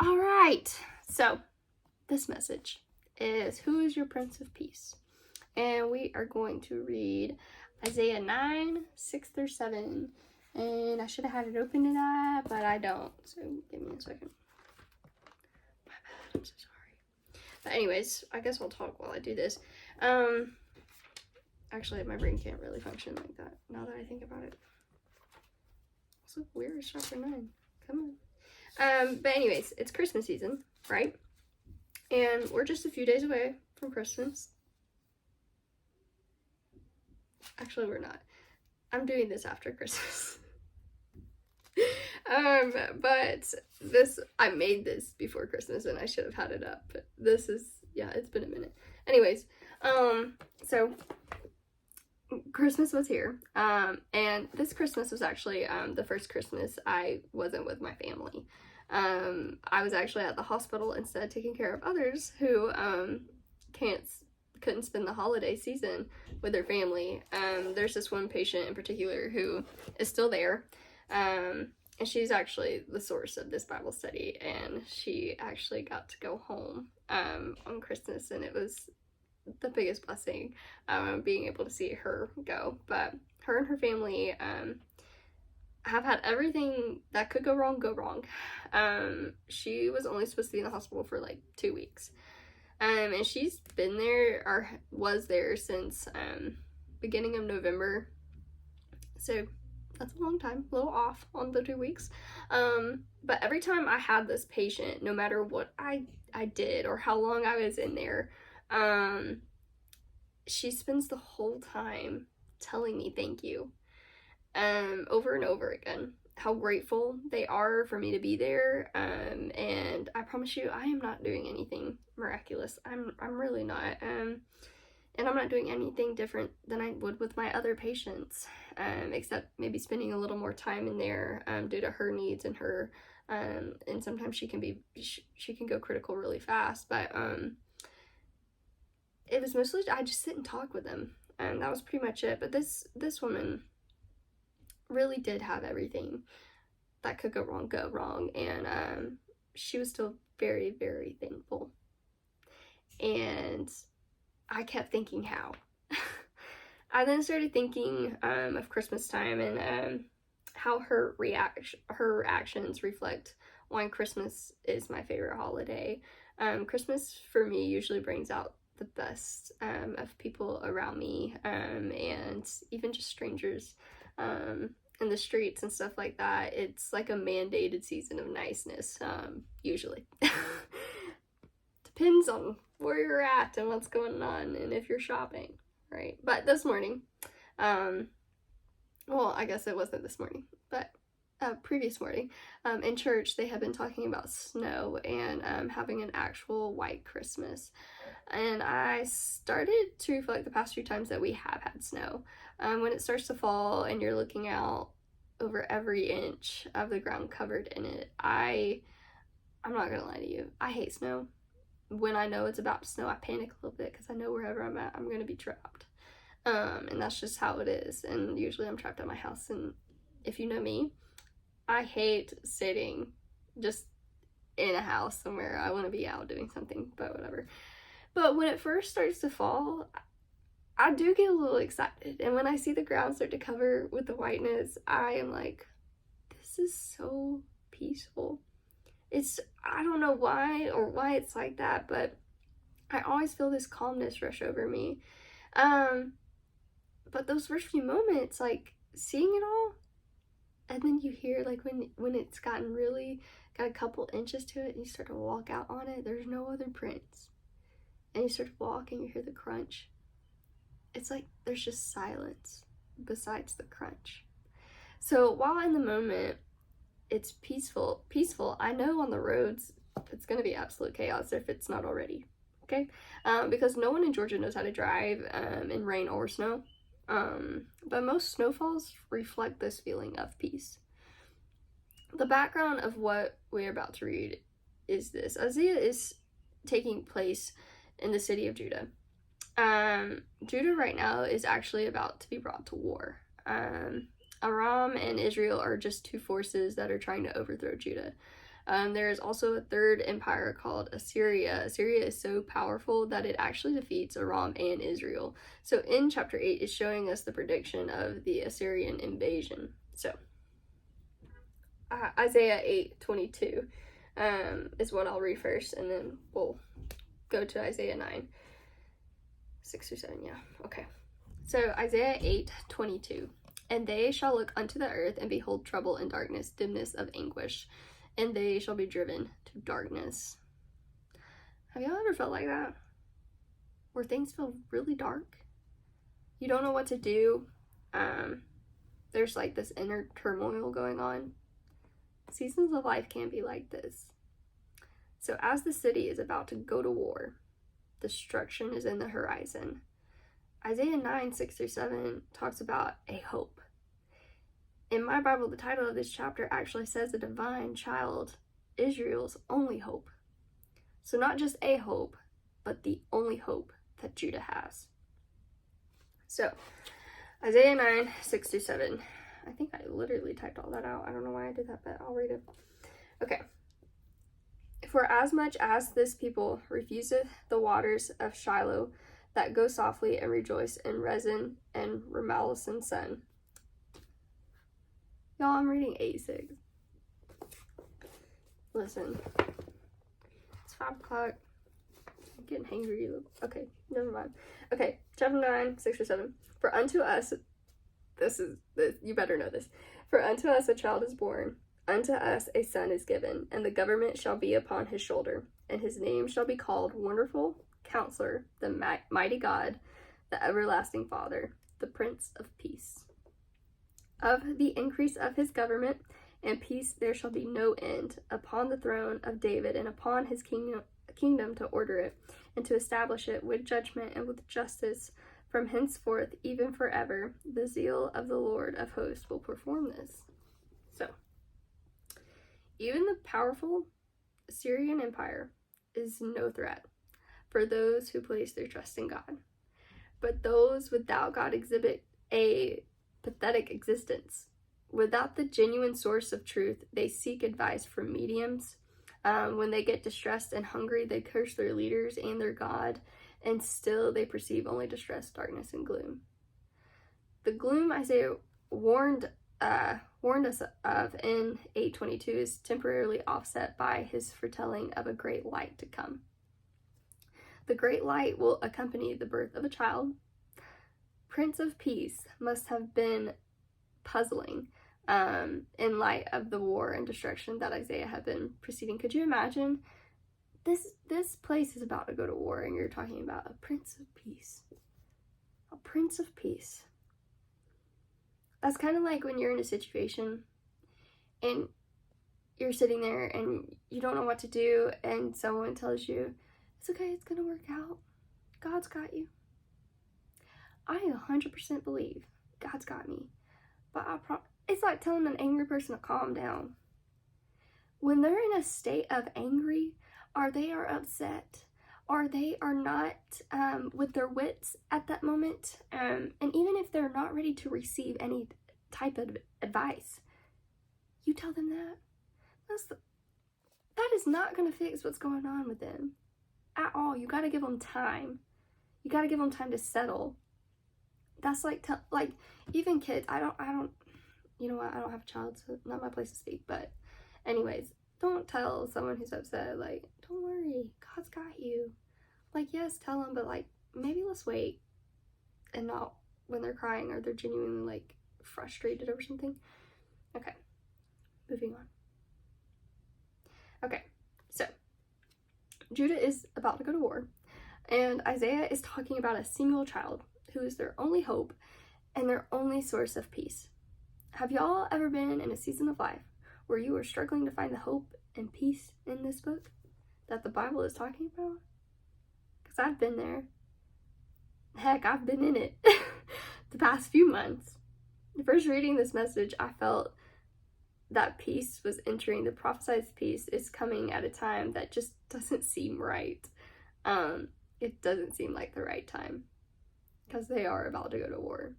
All right, so this message is, who is your Prince of Peace? And we are going to read Isaiah 9, 6 through 7. And I should have had it open tonight, but I don't. So give me a second. My bad, I'm so sorry. But anyways, I guess I'll talk while I do this. Actually, my brain can't really function like that now that I think about it. Also, where is chapter 9? Come on. But anyways, it's Christmas season, right? And we're just a few days away from Christmas. Actually, we're not. I'm doing this after Christmas. But I made this before Christmas and I should have had it up. But this is, yeah, it's been a minute. Anyways, so Christmas was here. And this Christmas was actually the first Christmas I wasn't with my family. I was actually at the hospital instead taking care of others who couldn't spend the holiday season with their family. There's this one patient in particular who is still there. And she's actually the source of this Bible study, and she actually got to go home on Christmas, and it was the biggest blessing being able to see her go. But her and her family have had everything that could go wrong. She was only supposed to be in the hospital for like 2 weeks. And she's been there, or was there, since beginning of November. So that's a long time, a little off on the 2 weeks. But every time I had this patient, no matter what I did or how long I was in there, she spends the whole time telling me thank you. Over and over again, how grateful they are for me to be there. And I promise you, I am not doing anything miraculous. I'm really not. And I'm not doing anything different than I would with my other patients, except maybe spending a little more time in there due to her needs and her, and sometimes she can go critical really fast. But it was mostly I just sit and talk with them, and that was pretty much it. But this woman really did have everything that could go wrong, and she was still very, very thankful. And I kept thinking how. I then started thinking of Christmas time and how her actions reflect why Christmas is my favorite holiday. Christmas for me usually brings out the best of people around me, and even just strangers in the streets and stuff like that. It's like a mandated season of niceness, usually. Depends on where you're at and what's going on and if you're shopping, right? But this morning, well, I guess it wasn't this morning, but previous morning, in church, they had been talking about snow and having an actual white Christmas. And I started to reflect the past few times that we have had snow. When it starts to fall and you're looking out over every inch of the ground covered in it, I'm not gonna lie to you, I hate snow. When I know it's about to snow, I panic a little bit because I know wherever I'm at, I'm gonna be trapped. And that's just how it is. And usually I'm trapped at my house. And if you know me, I hate sitting just in a house somewhere. I want to be out doing something, but whatever. But when it first starts to fall, I do get a little excited. And when I see the ground start to cover with the whiteness, I am like, this is so peaceful. I don't know why it's like that, but I always feel this calmness rush over me. But those first few moments, like seeing it all, and then you hear like when it's got a couple inches to it and you start to walk out on it, there's no other prints. And you start to walk and you hear the crunch. It's like there's just silence besides the crunch. So while in the moment it's peaceful, I know on the roads it's gonna be absolute chaos if it's not already. Okay? Because no one in Georgia knows how to drive in rain or snow. But most snowfalls reflect this feeling of peace. The background of what we're about to read is this. Isaiah is taking place in the city of Judah. Judah right now is actually about to be brought to war. Aram and Israel are just two forces that are trying to overthrow Judah. There is also a third empire called Assyria. Assyria is so powerful that it actually defeats Aram and Israel. So in chapter 8 is showing us the prediction of the Assyrian invasion. So Isaiah 8:22 is what I'll read first, and then we'll go to Isaiah 9:6-7. Yeah, okay. So Isaiah 8:22. And they shall look unto the earth and behold trouble and darkness, dimness of anguish, and they shall be driven to darkness. Have y'all ever felt like that? Where things feel really dark? You don't know what to do. There's like this inner turmoil going on. Seasons of life can be like this. So as the city is about to go to war, destruction is in the horizon. Isaiah 9:6-7 talks about a hope. In my Bible, the title of this chapter actually says the divine child, Israel's only hope. So not just a hope, but the only hope that Judah has. So, Isaiah 9:6-7. I think I literally typed all that out. I don't know why I did that, but I'll read it. Okay. For as much as this people refuseth the waters of Shiloh, that go softly and rejoice in Rezin and Remaliah's son. Y'all, I'm reading 8:6. Listen. It's 5 o'clock. I'm getting hangry. Okay, never mind. Okay, chapter 9:6-7. For unto us, you better know this. For unto us a child is born, unto us a son is given, and the government shall be upon his shoulder, and his name shall be called Wonderful, Counselor, the Mighty God, the Everlasting Father, the Prince of Peace. Of the increase of his government and peace there shall be no end, upon the throne of David and upon his kingdom to order it, and to establish it with judgment and with justice from henceforth, even forever. The zeal of the Lord of hosts will perform this. So, even the powerful Assyrian Empire is no threat for those who place their trust in God. But those without God exhibit a pathetic existence. Without the genuine source of truth, they seek advice from mediums. When they get distressed and hungry, they curse their leaders and their God, and still they perceive only distress, darkness, and gloom. The gloom Isaiah warned us of in 8:22 is temporarily offset by his foretelling of a great light to come. The great light will accompany the birth of a child. Prince of Peace must have been puzzling in light of the war and destruction that Isaiah had been preceding. Could you imagine? This place is about to go to war, and you're talking about a Prince of Peace. A Prince of Peace. That's kind of like when you're in a situation and you're sitting there and you don't know what to do, and someone tells you, it's okay, it's gonna work out. God's got you. I 100% believe God's got me. But it's like telling an angry person to calm down. When they're in a state of angry, or they are upset, or they are not with their wits at that moment, and even if they're not ready to receive any type of advice, you tell them that. That is not going to fix what's going on with them at all. You got to give them time. You got to give them time to settle. That's like even kids. I don't. You know what? I don't have a child, so not my place to speak. But, anyways, don't tell someone who's upset, like, don't worry, God's got you. Like, yes, tell them, but like, maybe let's wait, and not when they're crying or they're genuinely like frustrated over something. Okay, moving on. Okay, so Judah is about to go to war, and Isaiah is talking about a single child who is their only hope and their only source of peace. Have y'all ever been in a season of life where you are struggling to find the hope and peace in this book that the Bible is talking about? Because I've been there. Heck, I've been in it the past few months. First reading this message, I felt that peace was entering. The prophesied peace is coming at a time that just doesn't seem right. It doesn't seem like the right time, because they are about to go to war.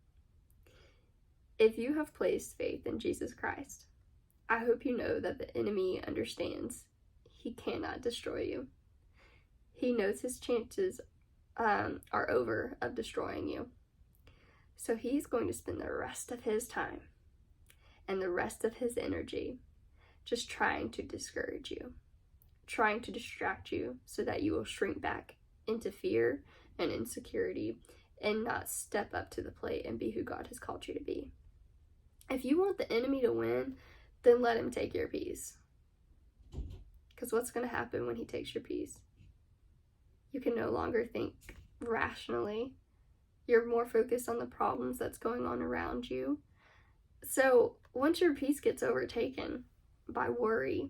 If you have placed faith in Jesus Christ, I hope you know that the enemy understands he cannot destroy you. He knows his chances are over of destroying you. So he's going to spend the rest of his time and the rest of his energy just trying to discourage you, trying to distract you so that you will shrink back into fear and insecurity and not step up to the plate and be who God has called you to be. If you want the enemy to win, then let him take your peace. Because what's going to happen when he takes your peace? You can no longer think rationally. You're more focused on the problems that's going on around you. So once your peace gets overtaken by worry,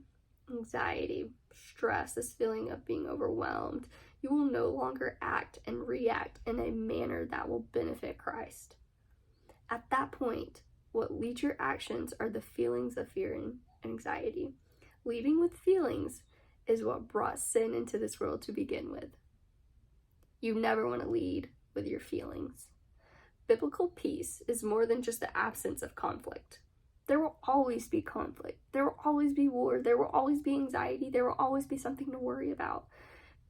anxiety, stress, this feeling of being overwhelmed, you will no longer act and react in a manner that will benefit Christ. At that point, what leads your actions are the feelings of fear and anxiety. Leading with feelings is what brought sin into this world to begin with. You never want to lead with your feelings. Biblical peace is more than just the absence of conflict. There will always be conflict. There will always be war. There will always be anxiety. There will always be something to worry about.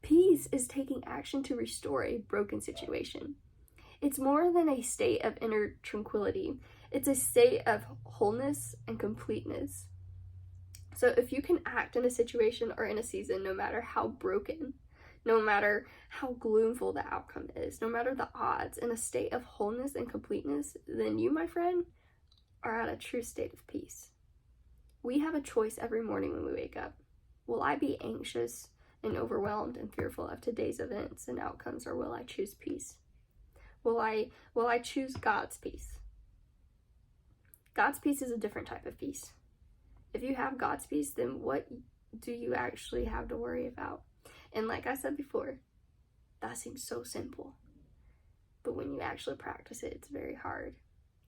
Peace is taking action to restore a broken situation. It's more than a state of inner tranquility. It's a state of wholeness and completeness. So if you can act in a situation or in a season, no matter how broken, no matter how gloomful the outcome is, no matter the odds, in a state of wholeness and completeness, then you, my friend, are at a true state of peace. We have a choice every morning when we wake up. Will I be anxious and overwhelmed and fearful of today's events and outcomes, or will I choose peace? Will I choose God's peace? God's peace is a different type of peace. If you have God's peace, then what do you actually have to worry about? And like I said before, that seems so simple. But when you actually practice it, it's very hard.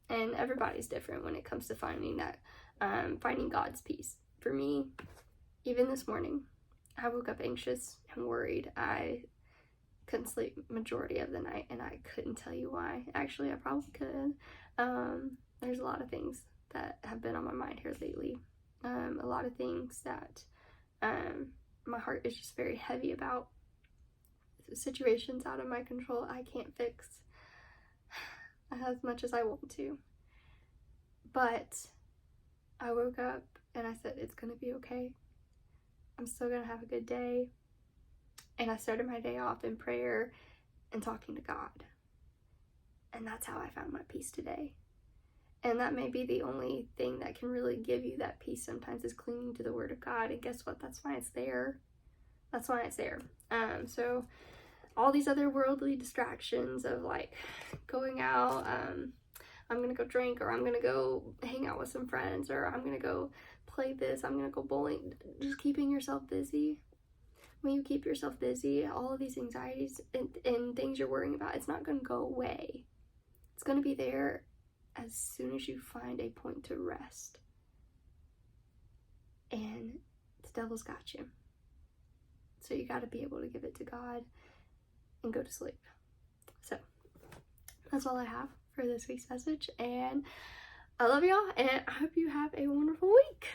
And everybody's different when it comes to finding God's peace. For me, even this morning, I woke up anxious and worried. I couldn't sleep majority of the night, and I couldn't tell you why. Actually, I probably could. There's a lot of things that have been on my mind here lately. A lot of things that my heart is just very heavy about. Situations out of my control I can't fix as much as I want to. But I woke up and I said, it's gonna be okay. I'm still gonna have a good day. And I started my day off in prayer and talking to God. And that's how I found my peace today. And that may be the only thing that can really give you that peace sometimes, is clinging to the Word of God. And guess what? That's why it's there. That's why it's there. So all these other worldly distractions of like going out, I'm gonna go drink, or I'm gonna go hang out with some friends, or I'm gonna go play this, I'm gonna go bowling, just keeping yourself busy. When you keep yourself busy, all of these anxieties and things you're worrying about, it's not gonna go away. It's gonna be there as soon as you find a point to rest. And the devil's got you. So you gotta be able to give it to God and go to sleep. So that's all I have for this week's message, and I love y'all, and I hope you have a wonderful week.